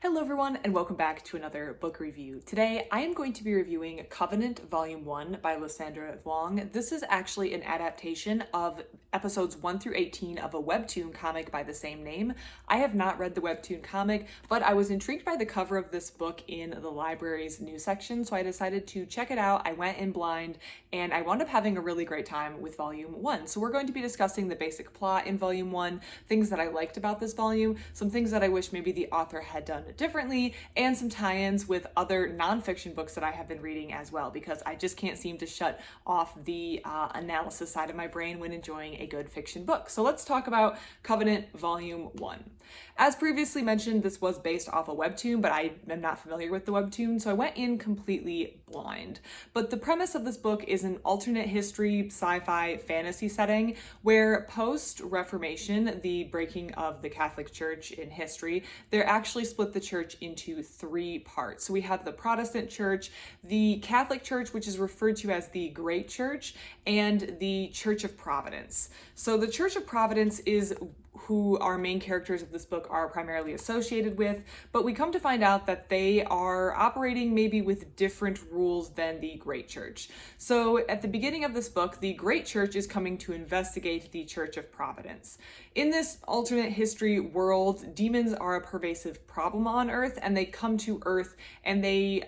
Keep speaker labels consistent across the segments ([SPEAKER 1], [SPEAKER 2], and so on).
[SPEAKER 1] Hello everyone and welcome back to another book review. Today I am going to be reviewing Covenant Volume 1 by Lysandra Vuong. This is actually an adaptation of episodes 1 through 18 of a webtoon comic by the same name. I have not read the webtoon comic, but I was intrigued by the cover of this book in the library's news section, so I decided to check it out. I went in blind and I wound up having a really great time with Volume 1. So we're going to be discussing the basic plot in Volume 1, things that I liked about this volume, some things that I wish maybe the author had done differently, and some tie-ins with other nonfiction books that I have been reading as well, because I just can't seem to shut off the analysis side of my brain when enjoying a good fiction book. So let's talk about Covenant Volume 1. As previously mentioned, this was based off a webtoon, but I am not familiar with the webtoon, so I went in completely blind. But the premise of this book is an alternate history, sci-fi, fantasy setting where post-Reformation, the breaking of the Catholic Church in history, they're actually split the church into three parts. So we have the Protestant Church, the Catholic Church, which is referred to as the Great Church, and the Church of Providence. So the Church of Providence is who our main characters of this book are primarily associated with, but we come to find out that they are operating maybe with different rules than the Great Church. So at the beginning of this book, the Great Church is coming to investigate the Church of Providence. In this alternate history world, demons are a pervasive problem on Earth, and they come to Earth and they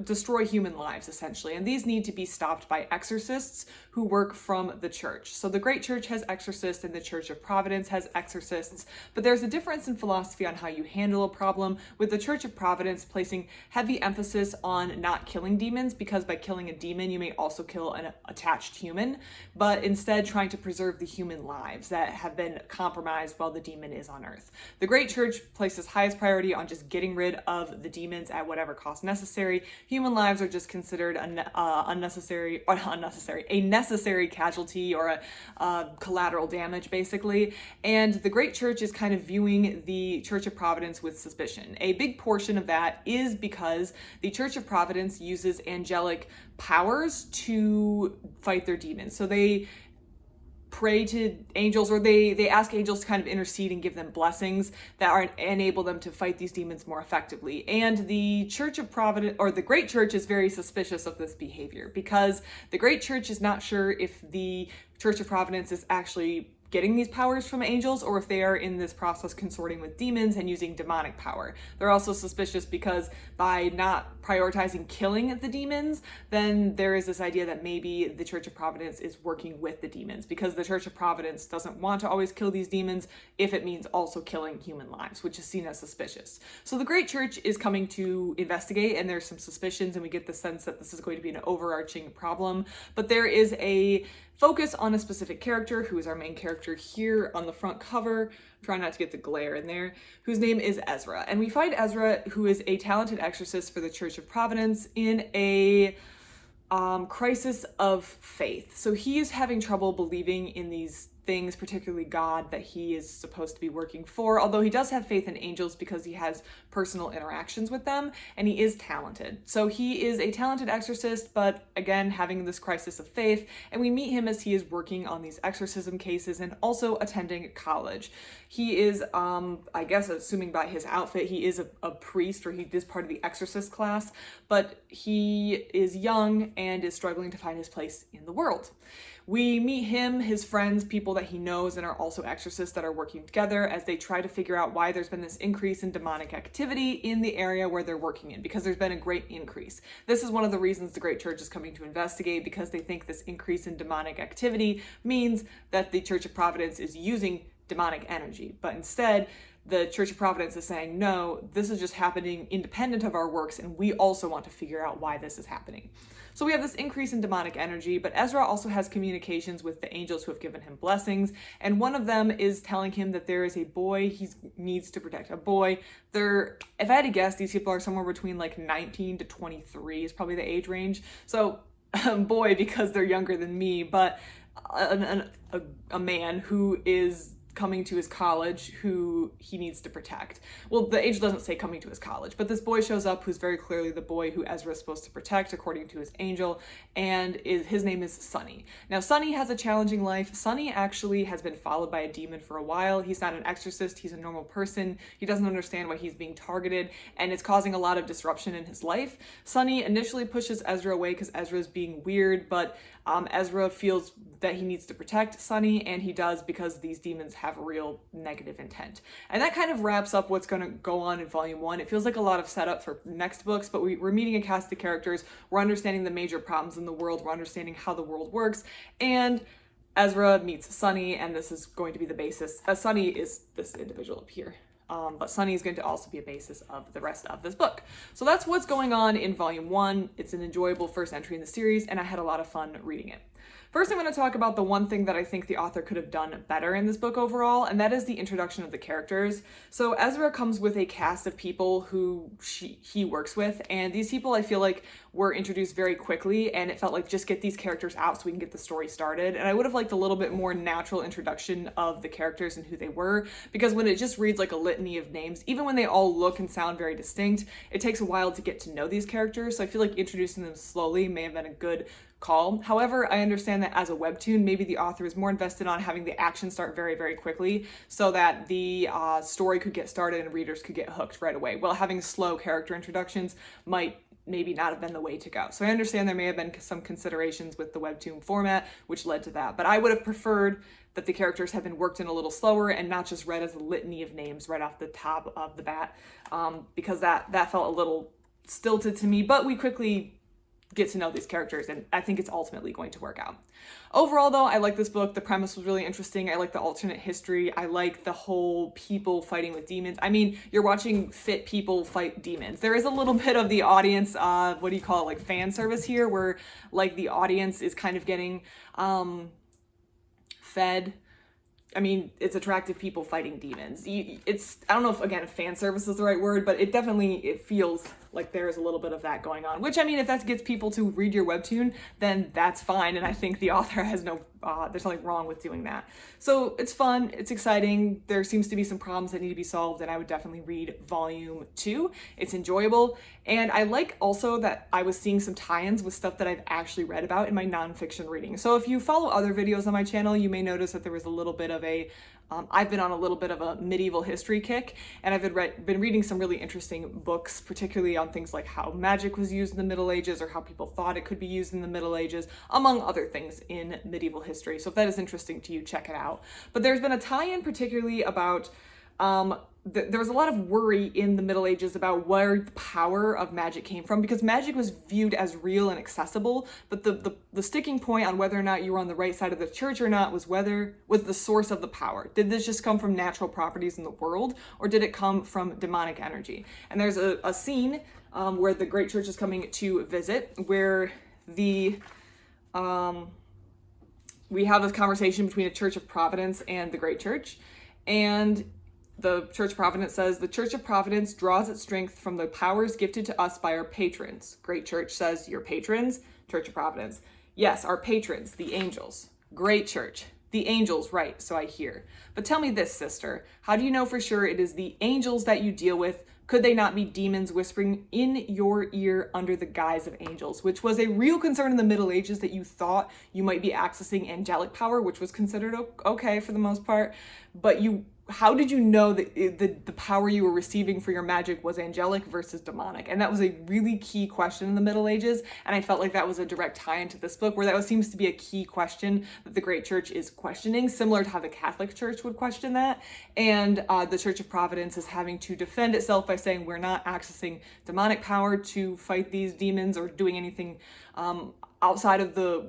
[SPEAKER 1] destroy human lives, essentially. And these need to be stopped by exorcists who work from the church. So the Great Church has exorcists and the Church of Providence has exorcists, but there's a difference in philosophy on how you handle a problem, with the Church of Providence placing heavy emphasis on not killing demons, because by killing a demon, you may also kill an attached human, but instead trying to preserve the human lives that have been compromised while the demon is on Earth. The Great Church places highest priority on just getting rid of the demons at whatever cost necessary. Human lives are just considered a necessary casualty or a collateral damage, basically. And the Great Church is kind of viewing the Church of Providence with suspicion. A big portion of that is because the Church of Providence uses angelic powers to fight their demons. So they pray to angels, or they ask angels to kind of intercede and give them blessings that enable them to fight these demons more effectively. And the Church of Providence, or the Great Church, is very suspicious of this behavior, because the Great Church is not sure if the Church of Providence is actually getting these powers from angels, or if they are in this process consorting with demons and using demonic power. They're also suspicious because by not prioritizing killing the demons, then there is this idea that maybe the Church of Providence is working with the demons, because the Church of Providence doesn't want to always kill these demons if it means also killing human lives, which is seen as suspicious. So the Great Church is coming to investigate, and there's some suspicions, and we get the sense that this is going to be an overarching problem, but there is a focus on a specific character, who is our main character here on the front cover. Try not to get the glare in there, whose name is Ezra. And we find Ezra, who is a talented exorcist for the Church of Providence, in a crisis of faith. So he is having trouble believing in these things, particularly God, that he is supposed to be working for, although he does have faith in angels because he has personal interactions with them, and he is talented. So he is a talented exorcist, but again, having this crisis of faith, and we meet him as he is working on these exorcism cases and also attending college. He is, I guess, assuming by his outfit, he is a priest, or he is part of the exorcist class, but he is young and is struggling to find his place in the world. We meet him, his friends, people that he knows and are also exorcists that are working together as they try to figure out why there's been this increase in demonic activity in the area where they're working in, because there's been a great increase. This is one of the reasons the Great Church is coming to investigate, because they think this increase in demonic activity means that the Church of Providence is using demonic energy, but instead the Church of Providence is saying, no, this is just happening independent of our works, and we also want to figure out why this is happening. So we have this increase in demonic energy, but Ezra also has communications with the angels who have given him blessings, and one of them is telling him that there is a boy he needs to protect. A boy, if I had to guess, these people are somewhere between like 19 to 23 is probably the age range. So boy, because they're younger than me, but a man who is coming to his college who he needs to protect. Well, the angel doesn't say coming to his college, but this boy shows up who's very clearly the boy who Ezra is supposed to protect according to his angel, and his name is Sonny. Now, Sonny has a challenging life. Sonny actually has been followed by a demon for a while. He's not an exorcist, he's a normal person. He doesn't understand why he's being targeted, and it's causing a lot of disruption in his life. Sonny initially pushes Ezra away because Ezra is being weird, but Ezra feels that he needs to protect Sonny, and he does because these demons have a real negative intent. And that kind of wraps up what's going to go on in Volume 1. It feels like a lot of setup for next books, but we're meeting a cast of characters, we're understanding the major problems in the world, we're understanding how the world works, and Ezra meets Sonny, and this is going to be the basis. Sonny is this individual up here. But Sonny is going to also be a basis of the rest of this book. So that's what's going on in Volume 1. It's an enjoyable first entry in the series, and I had a lot of fun reading it. First, I'm going to talk about the one thing that I think the author could have done better in this book overall, and that is the introduction of the characters. So Ezra comes with a cast of people who he works with, and these people I feel like were introduced very quickly, and it felt like just get these characters out so we can get the story started. And I would have liked a little bit more natural introduction of the characters and who they were, because when it just reads like a litany of names, even when they all look and sound very distinct, it takes a while to get to know these characters. So I feel like introducing them slowly may have been a good call. However, I understand that as a webtoon, maybe the author is more invested on having the action start very, very quickly so that the story could get started and readers could get hooked right away. While having slow character introductions might maybe not have been the way to go. So I understand there may have been some considerations with the webtoon format, which led to that. But I would have preferred that the characters had been worked in a little slower and not just read as a litany of names right off the top of the bat, because that felt a little stilted to me. But we quickly get to know these characters, and I think it's ultimately going to work out. Overall, though, I like this book. The premise was really interesting. I like the alternate history. I like the whole people fighting with demons. I mean, you're watching fit people fight demons. There is a little bit of the audience, what do you call it, like fan service here, where like the audience is kind of getting fed. I mean, it's attractive people fighting demons. It's, I don't know if, again, fan service is the right word, but it feels like there's a little bit of that going on. Which, I mean, if that gets people to read your webtoon, then that's fine. And I think the author has there's nothing wrong with doing that. So it's fun, it's exciting. There seems to be some problems that need to be solved, and I would definitely read Volume 2. It's enjoyable. And I like also that I was seeing some tie-ins with stuff that I've actually read about in my nonfiction reading. So if you follow other videos on my channel, you may notice that there was a little bit of I've been on a little bit of a medieval history kick, and I've been reading some really interesting books, particularly on things like how magic was used in the Middle Ages or how people thought it could be used in the Middle Ages, among other things in medieval history. So if that is interesting to you, check it out. But there's been a tie-in particularly about there was a lot of worry in the Middle Ages about where the power of magic came from, because magic was viewed as real and accessible, but the sticking point on whether or not you were on the right side of the church or not was the source of the power. Did this just come from natural properties in the world, or did it come from demonic energy? And there's a scene where the Great Church is coming to visit, where we have this conversation between a Church of Providence and the Great Church, and the Church of Providence says, "The Church of Providence draws its strength from the powers gifted to us by our patrons." Great Church says, "Your patrons?" Church of Providence, "Yes, our patrons, the angels." Great Church, "The angels, right, so I hear. But tell me this, sister, how do you know for sure it is the angels that you deal with? Could they not be demons whispering in your ear under the guise of angels?" Which was a real concern in the Middle Ages, that you thought you might be accessing angelic power, which was considered okay for the most part. But how did you know that the power you were receiving for your magic was angelic versus demonic? And that was a really key question in the Middle Ages. And I felt like that was a direct tie into this book, where that seems to be a key question that the Great Church is questioning, similar to how the Catholic Church would question that. And the Church of Providence is having to defend itself by saying, we're not accessing demonic power to fight these demons or doing anything outside of the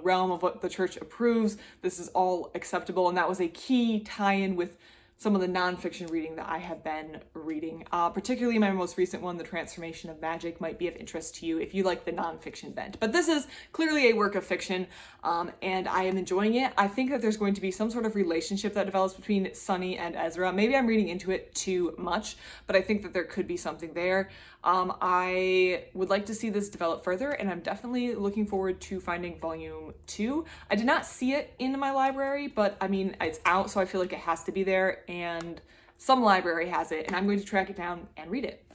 [SPEAKER 1] realm of what the church approves. This is all acceptable. And that was a key tie-in with some of the nonfiction reading that I have been reading. Particularly my most recent one, The Transformation of Magic, might be of interest to you if you like the nonfiction bent. But this is clearly a work of fiction, and I am enjoying it. I think that there's going to be some sort of relationship that develops between Sunny and Ezra. Maybe I'm reading into it too much, but I think that there could be something there. I would like to see this develop further, and I'm definitely looking forward to finding volume 2. I did not see it in my library, but I mean, it's out, so I feel like it has to be there, and some library has it, and I'm going to track it down and read it.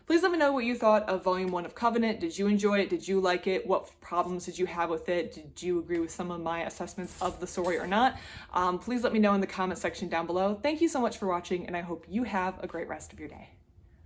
[SPEAKER 1] Please let me know what you thought of volume 1 of Covenant. Did you enjoy it? Did you like it? What problems did you have with it? Did you agree with some of my assessments of the story or not? Please let me know in the comment section down below. Thank you so much for watching, and I hope you have a great rest of your day.